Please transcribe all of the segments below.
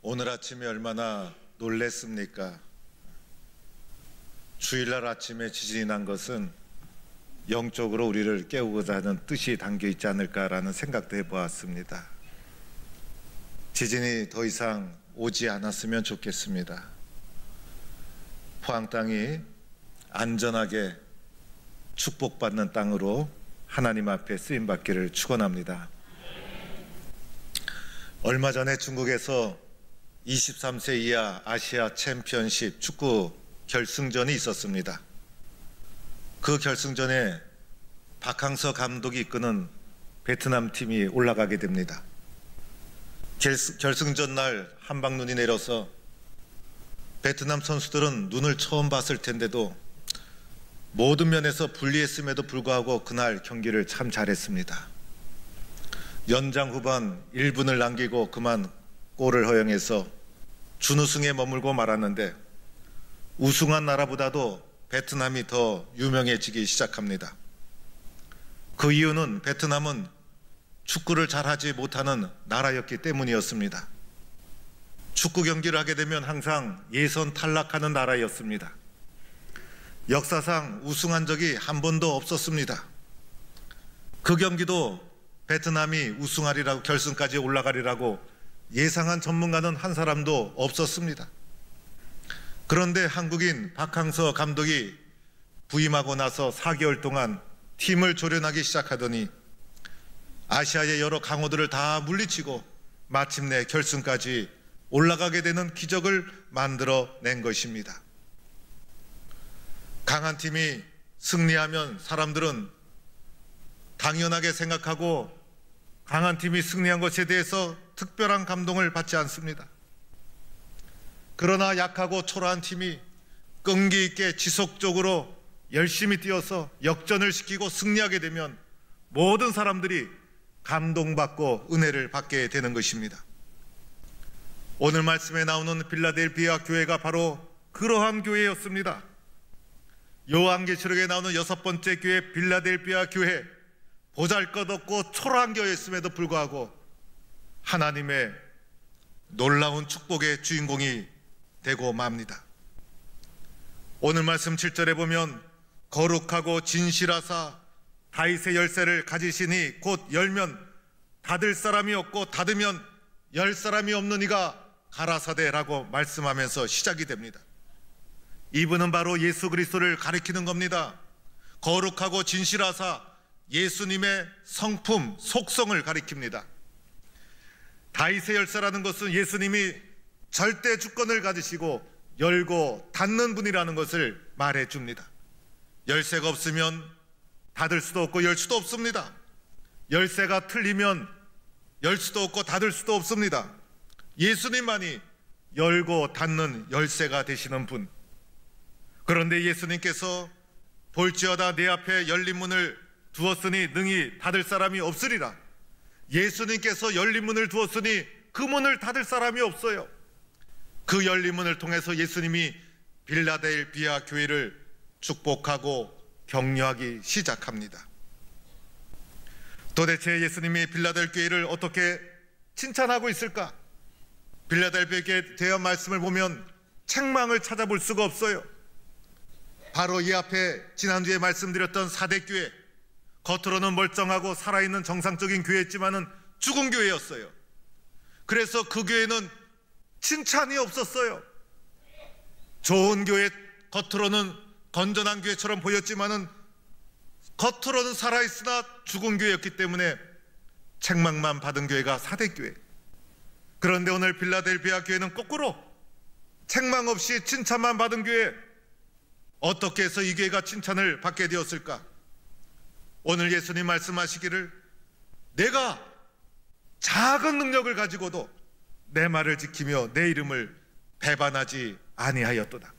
오늘 아침에 얼마나 놀랬습니까? 주일날 아침에 지진이 난 것은 영적으로 우리를 깨우고자 하는 뜻이 담겨 있지 않을까라는 생각도 해보았습니다. 지진이 더 이상 오지 않았으면 좋겠습니다. 포항 땅이 안전하게 축복받는 땅으로 하나님 앞에 쓰임받기를 축원합니다. 얼마 전에 중국에서 23세 이하 아시아 챔피언십 축구 결승전이 있었습니다. 그 결승전에 박항서 감독이 이끄는 베트남 팀이 올라가게 됩니다. 결승전 날 한방눈이 내려서 베트남 선수들은 눈을 처음 봤을 텐데도 모든 면에서 불리했음에도 불구하고 그날 경기를 참 잘했습니다. 연장 후반 1분을 남기고 그만 골을 허용해서 준우승에 머물고 말았는데 우승한 나라보다도 베트남이 더 유명해지기 시작합니다. 그 이유는 베트남은 축구를 잘하지 못하는 나라였기 때문이었습니다. 축구 경기를 하게 되면 항상 예선 탈락하는 나라였습니다. 역사상 우승한 적이 한 번도 없었습니다. 그 경기도 베트남이 우승하리라고, 결승까지 올라가리라고 예상한 전문가는 한 사람도 없었습니다. 그런데 한국인 박항서 감독이 부임하고 나서 4개월 동안 팀을 조련하기 시작하더니 아시아의 여러 강호들을 다 물리치고 마침내 결승까지 올라가게 되는 기적을 만들어낸 것입니다. 강한 팀이 승리하면 사람들은 당연하게 생각하고 강한 팀이 승리한 것에 대해서 특별한 감동을 받지 않습니다. 그러나 약하고 초라한 팀이 끈기 있게 지속적으로 열심히 뛰어서 역전을 시키고 승리하게 되면 모든 사람들이 감동받고 은혜를 받게 되는 것입니다. 오늘 말씀에 나오는 필라델피아 교회가 바로 그러한 교회였습니다. 요한계시록에 나오는 6번째 교회 필라델피아 교회, 보잘것없고 초라한 교회였음에도 불구하고 하나님의 놀라운 축복의 주인공이 되고 맙니다. 오늘 말씀 7절에 보면 거룩하고 진실하사 다윗의 열쇠를 가지시니 곧 열면 닫을 사람이 없고 닫으면 열 사람이 없는 이가 가라사대라고 말씀하면서 시작이 됩니다. 이분은 바로 예수 그리스도를 가리키는 겁니다. 거룩하고 진실하사 예수님의 성품, 속성을 가리킵니다. 다윗의 열쇠라는 것은 예수님이 절대 주권을 가지시고 열고 닫는 분이라는 것을 말해줍니다. 열쇠가 없으면 닫을 수도 없고 열 수도 없습니다. 열쇠가 틀리면 열 수도 없고 닫을 수도 없습니다. 예수님만이 열고 닫는 열쇠가 되시는 분. 그런데 예수님께서 볼지어다 내 앞에 열린 문을 두었으니 능히 닫을 사람이 없으리라. 예수님께서 열린 문을 두었으니 그 문을 닫을 사람이 없어요. 그 열린 문을 통해서 예수님이 필라델피아 교회를 축복하고 격려하기 시작합니다. 도대체 예수님이 필라델피아 교회를 어떻게 칭찬하고 있을까? 필라델피아 교회에 대한 말씀을 보면 책망을 찾아볼 수가 없어요. 바로 이 앞에 지난주에 말씀드렸던 사대교회, 겉으로는 멀쩡하고 살아있는 정상적인 교회였지만은 죽은 교회였어요. 그래서 그 교회는 칭찬이 없었어요. 좋은 교회, 겉으로는 건전한 교회처럼 보였지만은 겉으로는 살아있으나 죽은 교회였기 때문에 책망만 받은 교회가 사대교회. 그런데 오늘 필라델피아 교회는 거꾸로 책망 없이 칭찬만 받은 교회. 어떻게 해서 이 교회가 칭찬을 받게 되었을까? 오늘 예수님 말씀하시기를 내가 작은 능력을 가지고도 내 말을 지키며 내 이름을 배반하지 아니하였도다.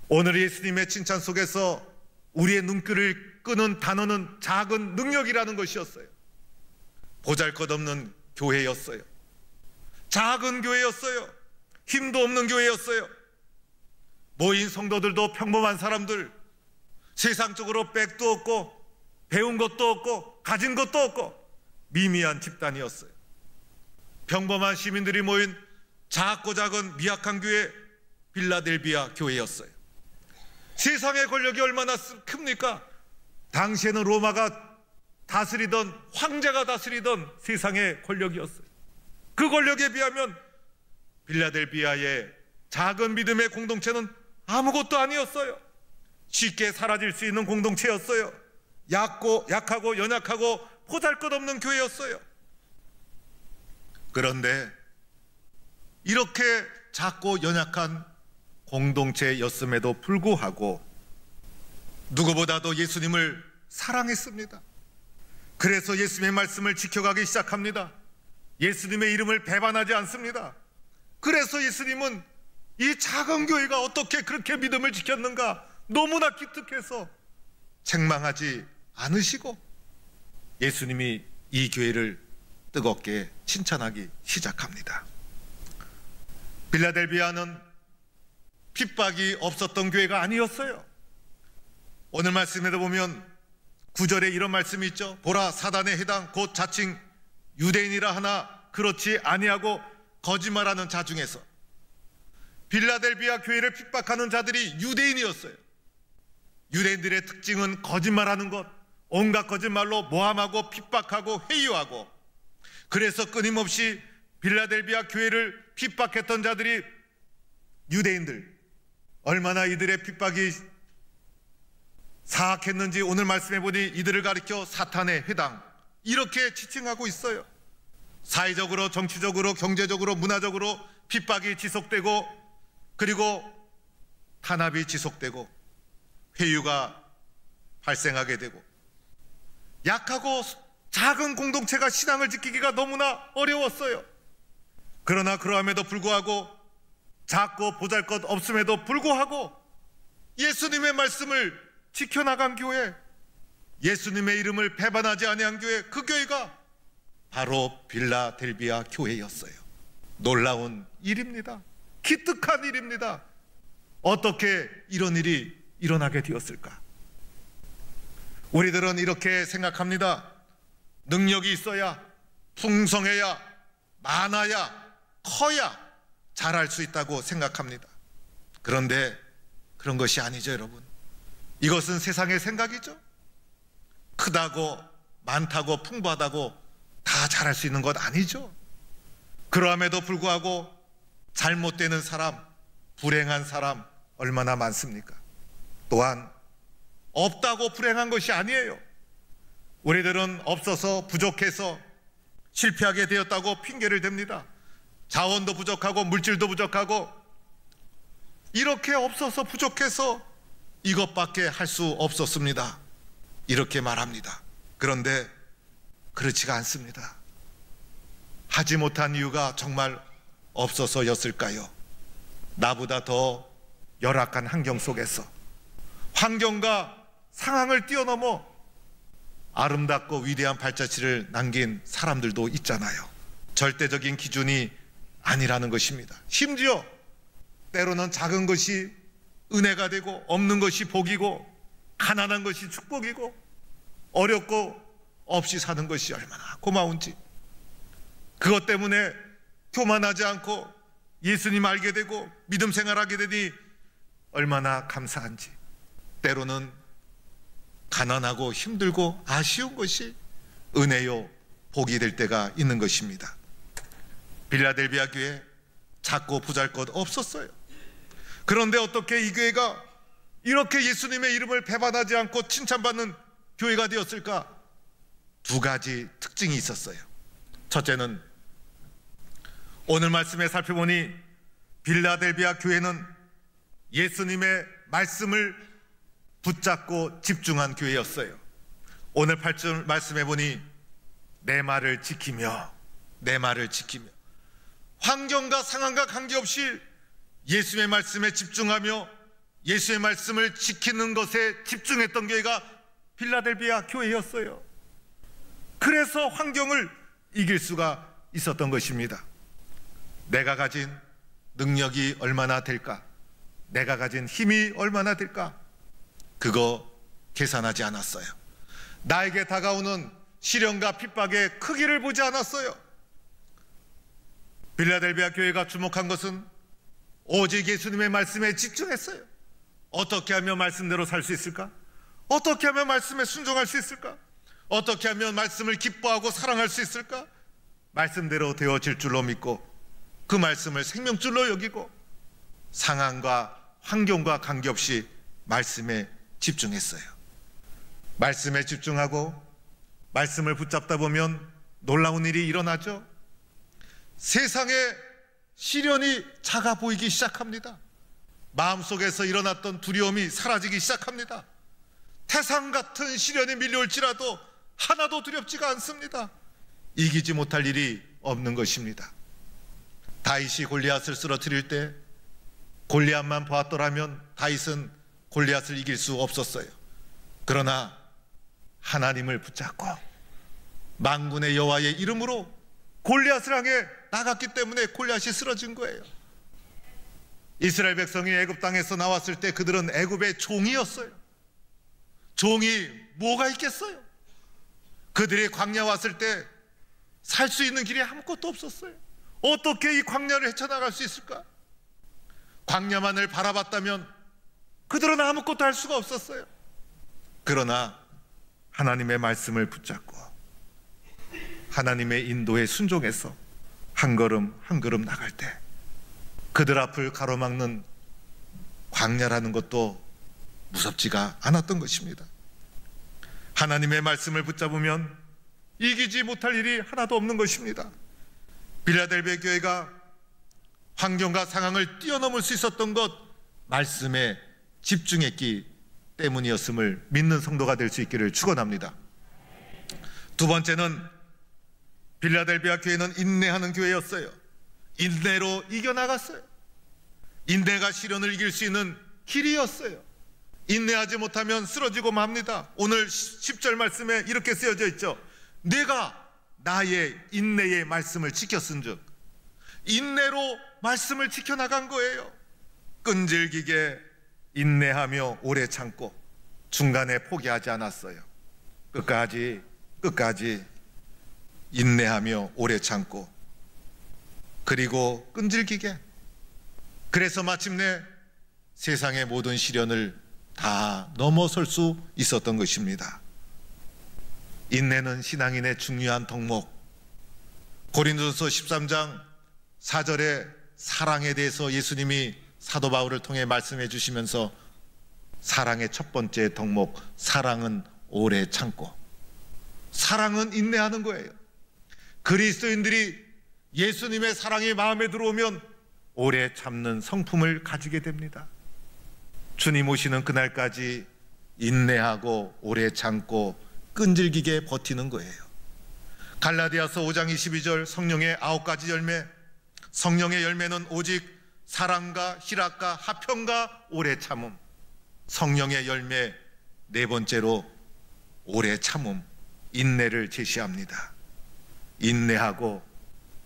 오늘 예수님의 칭찬 속에서 우리의 눈길을 끄는 단어는 작은 능력이라는 것이었어요. 보잘것없는 교회였어요. 작은 교회였어요. 힘도 없는 교회였어요. 모인 성도들도 평범한 사람들, 세상적으로 백도 없고 배운 것도 없고 가진 것도 없고 미미한 집단이었어요. 평범한 시민들이 모인 작고 작은 미약한 교회 빌라델비아 교회였어요. 세상의 권력이 얼마나 큽니까? 당시에는 로마가 다스리던, 황제가 다스리던 세상의 권력이었어요. 그 권력에 비하면 빌라델비아의 작은 믿음의 공동체는 아무것도 아니었어요. 쉽게 사라질 수 있는 공동체였어요. 약하고 연약하고 보잘것없는 교회였어요. 그런데 이렇게 작고 연약한 공동체였음에도 불구하고 누구보다도 예수님을 사랑했습니다. 그래서 예수님의 말씀을 지켜가기 시작합니다. 예수님의 이름을 배반하지 않습니다. 그래서 예수님은 이 작은 교회가 어떻게 그렇게 믿음을 지켰는가 너무나 기특해서 책망하지 않으시고 예수님이 이 교회를 뜨겁게 칭찬하기 시작합니다. 빌라델비아는 핍박이 없었던 교회가 아니었어요. 오늘 말씀에도 보면 9절에 이런 말씀이 있죠. 보라, 사단의 해당 곧 자칭 유대인이라 하나 그렇지 아니하고 거짓말하는 자 중에서 빌라델비아 교회를 핍박하는 자들이 유대인이었어요. 유대인들의 특징은 거짓말하는 것, 온갖 거짓말로 모함하고 핍박하고 회유하고, 그래서 끊임없이 빌라델비아 교회를 핍박했던 자들이 유대인들, 얼마나 이들의 핍박이 사악했는지 오늘 말씀해 보니 이들을 가리켜 사탄의 회당 이렇게 지칭하고 있어요. 사회적으로, 정치적으로, 경제적으로, 문화적으로 핍박이 지속되고, 그리고 탄압이 지속되고 회유가 발생하게 되고, 약하고 작은 공동체가 신앙을 지키기가 너무나 어려웠어요. 그러나 그러함에도 불구하고, 작고 보잘것 없음에도 불구하고 예수님의 말씀을 지켜나간 교회, 예수님의 이름을 배반하지 아니한 교회, 그 교회가 바로 빌라델비아 교회였어요. 놀라운 일입니다. 기특한 일입니다. 어떻게 이런 일이 일어나게 되었을까? 우리들은 이렇게 생각합니다. 능력이 있어야, 풍성해야, 많아야, 커야 잘할 수 있다고 생각합니다. 그런데 그런 것이 아니죠, 여러분. 이것은 세상의 생각이죠. 크다고, 많다고, 풍부하다고 다 잘할 수 있는 것 아니죠. 그러함에도 불구하고 잘못되는 사람, 불행한 사람 얼마나 많습니까? 또한 없다고 불행한 것이 아니에요. 우리들은 없어서, 부족해서 실패하게 되었다고 핑계를 댑니다. 자원도 부족하고 물질도 부족하고 이렇게 없어서, 부족해서 이것밖에 할 수 없었습니다, 이렇게 말합니다. 그런데 그렇지가 않습니다. 하지 못한 이유가 정말 없어서였을까요? 나보다 더 열악한 환경 속에서, 환경과 상황을 뛰어넘어 아름답고 위대한 발자취를 남긴 사람들도 있잖아요. 절대적인 기준이 아니라는 것입니다. 심지어 때로는 작은 것이 은혜가 되고, 없는 것이 복이고, 가난한 것이 축복이고, 어렵고 없이 사는 것이 얼마나 고마운지, 그것 때문에 교만하지 않고 예수님 알게 되고 믿음 생활하게 되니 얼마나 감사한지, 때로는 가난하고 힘들고 아쉬운 것이 은혜요, 복이 될 때가 있는 것입니다. 빌라델비아 교회 작고 보잘것 없었어요. 그런데 어떻게 이 교회가 이렇게 예수님의 이름을 배반하지 않고 칭찬받는 교회가 되었을까? 두 가지 특징이 있었어요. 첫째는 오늘 말씀에 살펴보니 빌라델비아 교회는 예수님의 말씀을 붙잡고 집중한 교회였어요. 오늘 8절 말씀해 보니 내 말을 지키며, 내 말을 지키며, 환경과 상황과 관계없이 예수의 말씀에 집중하며 예수의 말씀을 지키는 것에 집중했던 교회가 빌라델비아 교회였어요. 그래서 환경을 이길 수가 있었던 것입니다. 내가 가진 능력이 얼마나 될까? 내가 가진 힘이 얼마나 될까? 그거 계산하지 않았어요. 나에게 다가오는 시련과 핍박의 크기를 보지 않았어요. 빌라델비아 교회가 주목한 것은 오직 예수님의 말씀에 집중했어요. 어떻게 하면 말씀대로 살 수 있을까? 어떻게 하면 말씀에 순종할 수 있을까? 어떻게 하면 말씀을 기뻐하고 사랑할 수 있을까? 말씀대로 되어질 줄로 믿고 그 말씀을 생명줄로 여기고 상황과 환경과 관계없이 말씀에 집중했어요. 말씀에 집중하고 말씀을 붙잡다 보면 놀라운 일이 일어나죠. 세상에 시련이 작아 보이기 시작합니다. 마음속에서 일어났던 두려움이 사라지기 시작합니다. 태산 같은 시련이 밀려올지라도 하나도 두렵지가 않습니다. 이기지 못할 일이 없는 것입니다. 다윗이 골리앗을 쓰러뜨릴 때 골리앗만 보았더라면 다윗은 골리앗을 이길 수 없었어요. 그러나 하나님을 붙잡고 만군의 여호와의 이름으로 골리앗을 향해 나갔기 때문에 골리앗이 쓰러진 거예요. 이스라엘 백성이 애굽 땅에서 나왔을 때 그들은 애굽의 종이었어요. 종이 뭐가 있겠어요? 그들이 광야 왔을 때 살 수 있는 길이 아무것도 없었어요. 어떻게 이 광야를 헤쳐나갈 수 있을까? 광야만을 바라봤다면 그들은 아무것도 할 수가 없었어요. 그러나 하나님의 말씀을 붙잡고 하나님의 인도에 순종해서 한 걸음 한 걸음 나갈 때 그들 앞을 가로막는 광야라는 것도 무섭지가 않았던 것입니다. 하나님의 말씀을 붙잡으면 이기지 못할 일이 하나도 없는 것입니다. 빌라델비아 교회가 환경과 상황을 뛰어넘을 수 있었던 것, 말씀에 집중했기 때문이었음을 믿는 성도가 될 수 있기를 축원합니다. 두 번째는 빌라델비아 교회는 인내하는 교회였어요. 인내로 이겨나갔어요. 인내가 시련을 이길 수 있는 길이었어요. 인내하지 못하면 쓰러지고 맙니다. 오늘 10절 말씀에 이렇게 쓰여져 있죠. 내가 나의 인내의 말씀을 지켰은즉, 인내로 말씀을 지켜나간 거예요. 끈질기게 인내하며 오래 참고 중간에 포기하지 않았어요. 끝까지 인내하며 오래 참고 그리고 끈질기게, 그래서 마침내 세상의 모든 시련을 다 넘어설 수 있었던 것입니다. 인내는 신앙인의 중요한 덕목. 고린도전서 13장 4절에 사랑에 대해서 예수님이 사도 바울을 통해 말씀해 주시면서 사랑의 첫 번째 덕목, 사랑은 오래 참고, 사랑은 인내하는 거예요. 그리스도인들이 예수님의 사랑이 마음에 들어오면 오래 참는 성품을 가지게 됩니다. 주님 오시는 그날까지 인내하고 오래 참고 끈질기게 버티는 거예요. 갈라디아서 5장 22절, 성령의 9가지 열매. 성령의 열매는 오직 사랑과 희락과 화평과 오래 참음. 성령의 열매 네 번째로 오래 참음, 인내를 제시합니다. 인내하고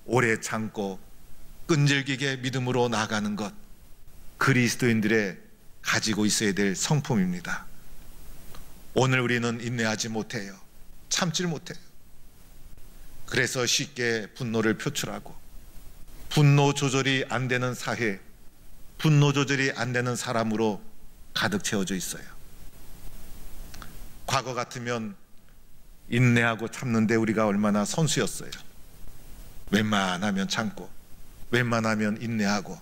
오래 참고 끈질기게 믿음으로 나아가는 것, 그리스도인들의 가지고 있어야 될 성품입니다. 오늘 우리는 인내하지 못해요. 참질 못해요. 그래서 쉽게 분노를 표출하고, 분노 조절이 안 되는 사회, 분노 조절이 안 되는 사람으로 가득 채워져 있어요. 과거 같으면 인내하고 참는데 우리가 얼마나 선수였어요. 웬만하면 참고, 웬만하면 인내하고,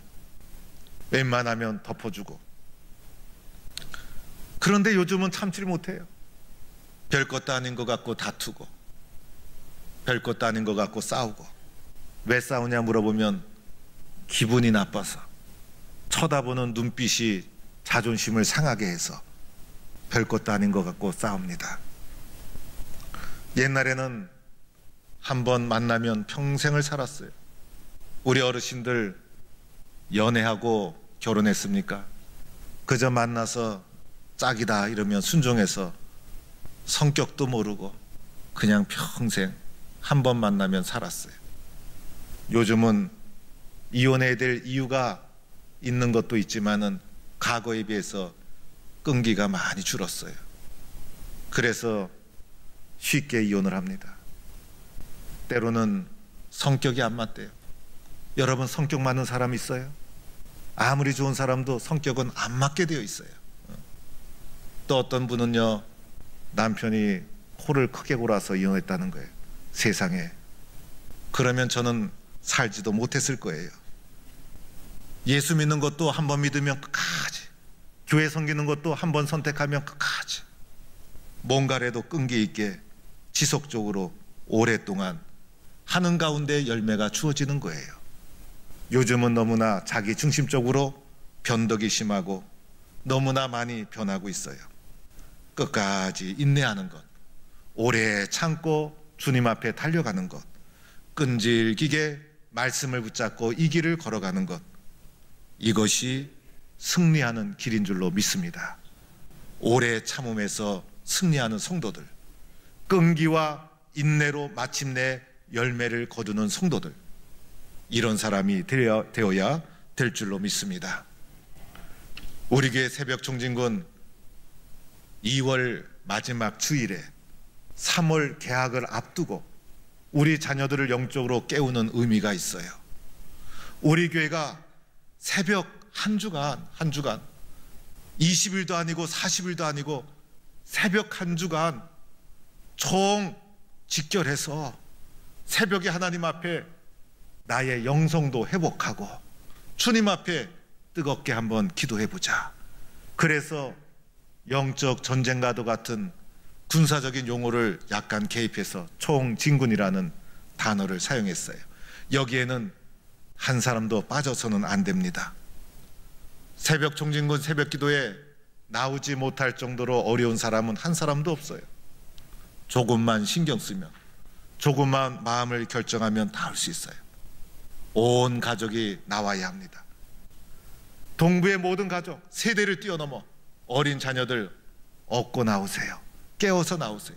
웬만하면 덮어주고. 그런데 요즘은 참지를 못해요. 별것도 아닌 것 같고 다투고, 별것도 아닌 것 같고 싸우고. 왜 싸우냐 물어보면 기분이 나빠서, 쳐다보는 눈빛이 자존심을 상하게 해서 별것도 아닌 것 같고 싸웁니다. 옛날에는 한번 만나면 평생을 살았어요. 우리 어르신들 연애하고 결혼했습니까? 그저 만나서 짝이다 이러면 순종해서 성격도 모르고 그냥 평생 한 번 만나면 살았어요. 요즘은 이혼해야 될 이유가 있는 것도 있지만은 과거에 비해서 끈기가 많이 줄었어요. 그래서 쉽게 이혼을 합니다. 때로는 성격이 안 맞대요. 여러분, 성격 맞는 사람 있어요? 아무리 좋은 사람도 성격은 안 맞게 되어 있어요. 또 어떤 분은요, 남편이 코를 크게 골아서 이혼했다는 거예요. 세상에. 그러면 저는 살지도 못했을 거예요. 예수 믿는 것도 한 번 믿으면 끝까지, 교회 섬기는 것도 한 번 선택하면 끝까지, 뭔가라도 끈기 있게 지속적으로 오랫동안 하는 가운데 열매가 주어지는 거예요. 요즘은 너무나 자기 중심적으로 변덕이 심하고 너무나 많이 변하고 있어요. 끝까지 인내하는 것, 오래 참고 주님 앞에 달려가는 것, 끈질기게 말씀을 붙잡고 이 길을 걸어가는 것, 이것이 승리하는 길인 줄로 믿습니다. 오래 참음에서 승리하는 성도들, 끈기와 인내로 마침내 열매를 거두는 성도들, 이런 사람이 되어야 될 줄로 믿습니다. 우리 교회 새벽 총진군 2월 마지막 주일에 3월 개학을 앞두고 우리 자녀들을 영적으로 깨우는 의미가 있어요. 우리 교회가 새벽 한 주간 20일도 아니고 40일도 아니고 새벽 한 주간 총 직결해서 새벽에 하나님 앞에 나의 영성도 회복하고 주님 앞에 뜨겁게 한번 기도해보자. 그래서 영적 전쟁과도 같은 군사적인 용어를 약간 개입해서 총진군이라는 단어를 사용했어요. 여기에는 한 사람도 빠져서는 안 됩니다. 새벽 총진군 새벽 기도에 나오지 못할 정도로 어려운 사람은 한 사람도 없어요. 조금만 신경 쓰면, 조금만 마음을 결정하면 다 할 수 있어요. 온 가족이 나와야 합니다. 동부의 모든 가족, 세대를 뛰어넘어 어린 자녀들 업고 나오세요. 깨워서 나오세요.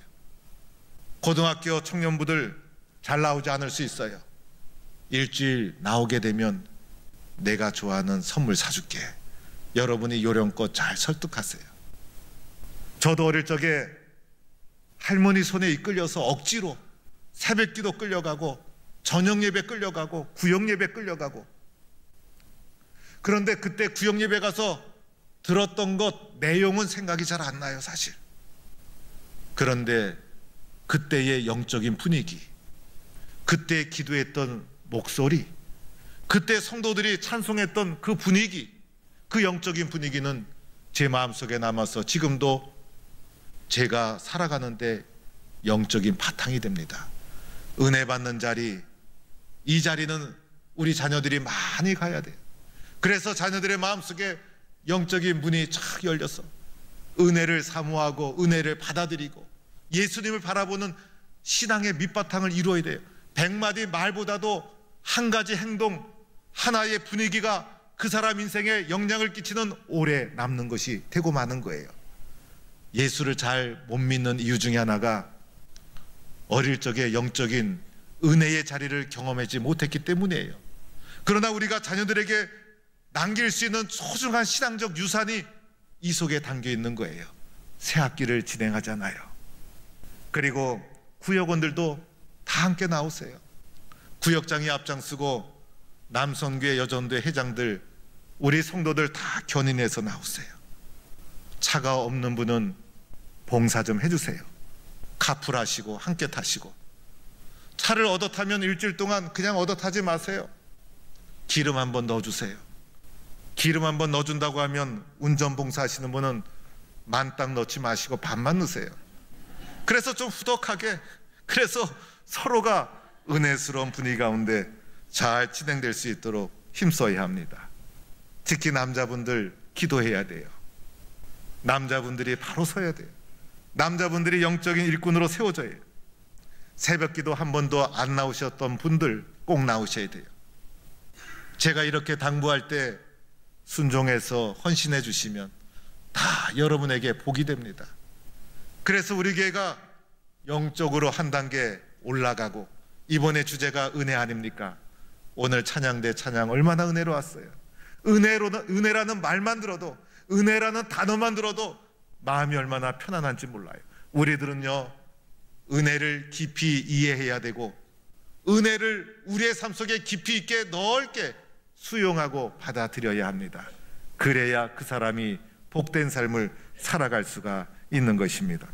고등학교 청년부들 잘 나오지 않을 수 있어요. 일주일 나오게 되면 내가 좋아하는 선물 사줄게. 여러분이 요령껏 잘 설득하세요. 저도 어릴 적에 할머니 손에 이끌려서 억지로 새벽기도 끌려가고 저녁예배 끌려가고 구역예배 끌려가고, 그런데 그때 구역예배 가서 들었던 것 내용은 생각이 잘 안 나요, 사실. 그런데 그때의 영적인 분위기, 그때 기도했던 목소리, 그때 성도들이 찬송했던 그 분위기, 그 영적인 분위기는 제 마음속에 남아서 지금도 제가 살아가는데 영적인 바탕이 됩니다. 은혜 받는 자리, 이 자리는 우리 자녀들이 많이 가야 돼요. 그래서 자녀들의 마음속에 영적인 문이 쫙 열려서 은혜를 사모하고 은혜를 받아들이고 예수님을 바라보는 신앙의 밑바탕을 이루어야 돼요. 100마디 말보다도 한 가지 행동, 하나의 분위기가 그 사람 인생에 영향을 끼치는 오래 남는 것이 되고 마는 거예요. 예수를 잘 못 믿는 이유 중에 하나가 어릴 적에 영적인 은혜의 자리를 경험하지 못했기 때문이에요. 그러나 우리가 자녀들에게 남길 수 있는 소중한 신앙적 유산이 이 속에 담겨 있는 거예요. 새 학기를 진행하잖아요. 그리고 구역원들도 다 함께 나오세요. 구역장이 앞장서고 남선교회 여전도회 회장들, 우리 성도들 다 견인해서 나오세요. 차가 없는 분은 봉사 좀 해주세요. 카풀하시고 함께 타시고, 차를 얻어 타면 일주일 동안 그냥 얻어 타지 마세요. 기름 한번 넣어주세요. 기름 한번 넣어준다고 하면 운전봉사 하시는 분은 만땅 넣지 마시고 반만 넣으세요. 그래서 좀 후덕하게, 그래서 서로가 은혜스러운 분위기 가운데 잘 진행될 수 있도록 힘써야 합니다. 특히 남자분들 기도해야 돼요. 남자분들이 바로 서야 돼요. 남자분들이 영적인 일꾼으로 세워져야 해요. 새벽기도 한 번도 안 나오셨던 분들 꼭 나오셔야 돼요. 제가 이렇게 당부할 때 순종해서 헌신해 주시면 다 여러분에게 복이 됩니다. 그래서 우리 교회가 영적으로 한 단계 올라가고, 이번에 주제가 은혜 아닙니까? 오늘 찬양대 찬양 얼마나 은혜로웠어요. 은혜라는 말만 들어도, 은혜라는 단어만 들어도 마음이 얼마나 편안한지 몰라요. 우리들은요, 은혜를 깊이 이해해야 되고 은혜를 우리의 삶 속에 깊이 있게 넓게 수용하고 받아들여야 합니다. 그래야 그 사람이 복된 삶을 살아갈 수가 있는 것입니다.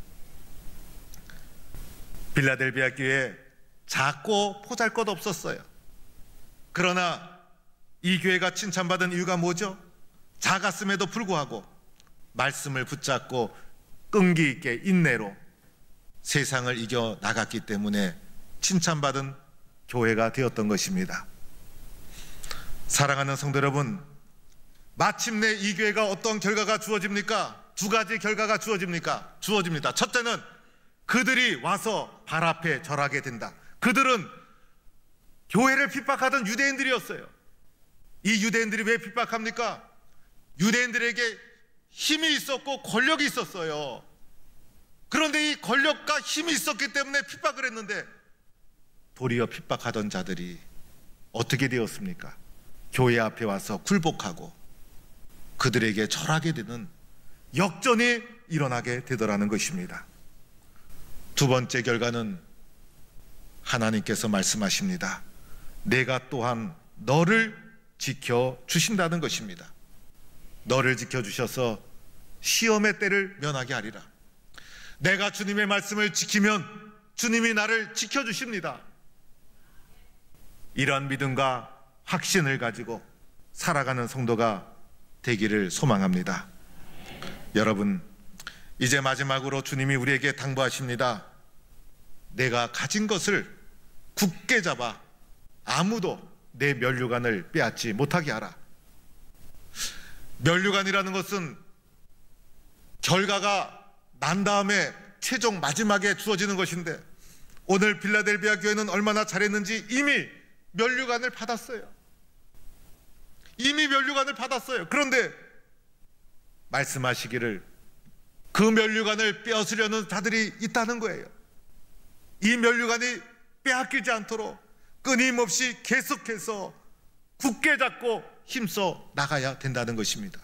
빌라델비아 교회 작고 보잘것없었어요. 그러나 이 교회가 칭찬받은 이유가 뭐죠? 작았음에도 불구하고 말씀을 붙잡고 끈기 있게 인내로 세상을 이겨 나갔기 때문에 칭찬받은 교회가 되었던 것입니다. 사랑하는 성도 여러분, 마침내 이 교회가 어떤 결과가 주어집니까? 두 가지 결과가 주어집니다. 첫째는 그들이 와서 발 앞에 절하게 된다. 그들은 교회를 핍박하던 유대인들이었어요. 이 유대인들이 왜 핍박합니까? 유대인들에게 힘이 있었고 권력이 있었어요. 그런데 이 권력과 힘이 있었기 때문에 핍박을 했는데 도리어 핍박하던 자들이 어떻게 되었습니까? 교회 앞에 와서 굴복하고 그들에게 절하게 되는 역전이 일어나게 되더라는 것입니다. 두 번째 결과는 하나님께서 말씀하십니다. 내가 또한 너를 지켜주신다는 것입니다. 너를 지켜주셔서 시험의 때를 면하게 하리라. 내가 주님의 말씀을 지키면 주님이 나를 지켜주십니다. 이런 믿음과 확신을 가지고 살아가는 성도가 되기를 소망합니다. 여러분, 이제 마지막으로 주님이 우리에게 당부하십니다. 내가 가진 것을 굳게 잡아 아무도 내 면류관을 빼앗지 못하게 하라. 면류관이라는 것은 결과가 난 다음에 최종 마지막에 주어지는 것인데, 오늘 빌라델비아 교회는 얼마나 잘했는지 이미 면류관을 받았어요. 그런데 말씀하시기를 그 면류관을 빼앗으려는 자들이 있다는 거예요. 이 면류관이 빼앗기지 않도록 끊임없이 계속해서 굳게 잡고 힘써 나가야 된다는 것입니다.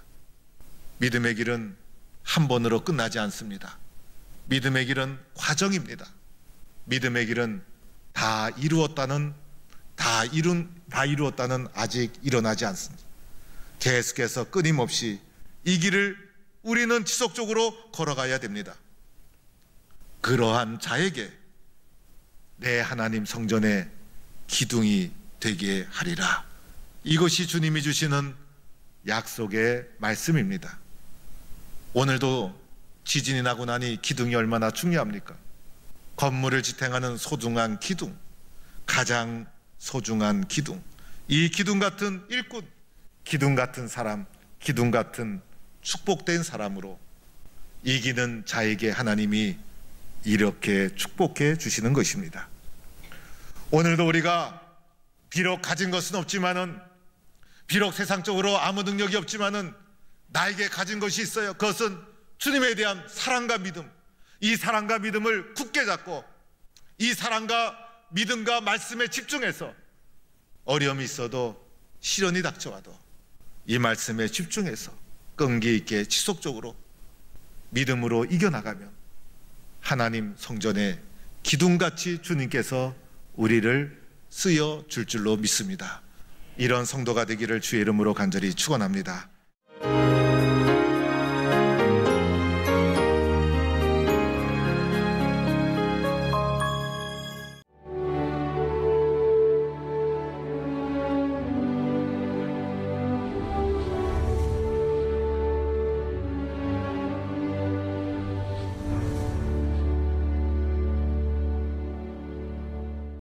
믿음의 길은 한 번으로 끝나지 않습니다. 믿음의 길은 과정입니다. 믿음의 길은 다 이루었다는 아직 일어나지 않습니다. 계속해서 끊임없이 이 길을 우리는 지속적으로 걸어가야 됩니다. 그러한 자에게 내 하나님 성전의 기둥이 되게 하리라. 이것이 주님이 주시는 약속의 말씀입니다. 오늘도 지진이 나고 나니 기둥이 얼마나 중요합니까? 건물을 지탱하는 소중한 기둥, 가장 소중한 기둥, 이 기둥 같은 일꾼, 기둥 같은 사람, 기둥 같은 축복된 사람으로 이기는 자에게 하나님이 이렇게 축복해 주시는 것입니다. 오늘도 우리가 비록 가진 것은 없지만은, 비록 세상적으로 아무 능력이 없지만은 나에게 가진 것이 있어요. 그것은 주님에 대한 사랑과 믿음. 이 사랑과 믿음을 굳게 잡고 이 사랑과 믿음과 말씀에 집중해서 어려움이 있어도, 시련이 닥쳐와도 이 말씀에 집중해서 끈기 있게 지속적으로 믿음으로 이겨나가면 하나님 성전의 기둥같이 주님께서 우리를 쓰여 줄 줄로 믿습니다. 이런 성도가 되기를 주의 이름으로 간절히 축원합니다.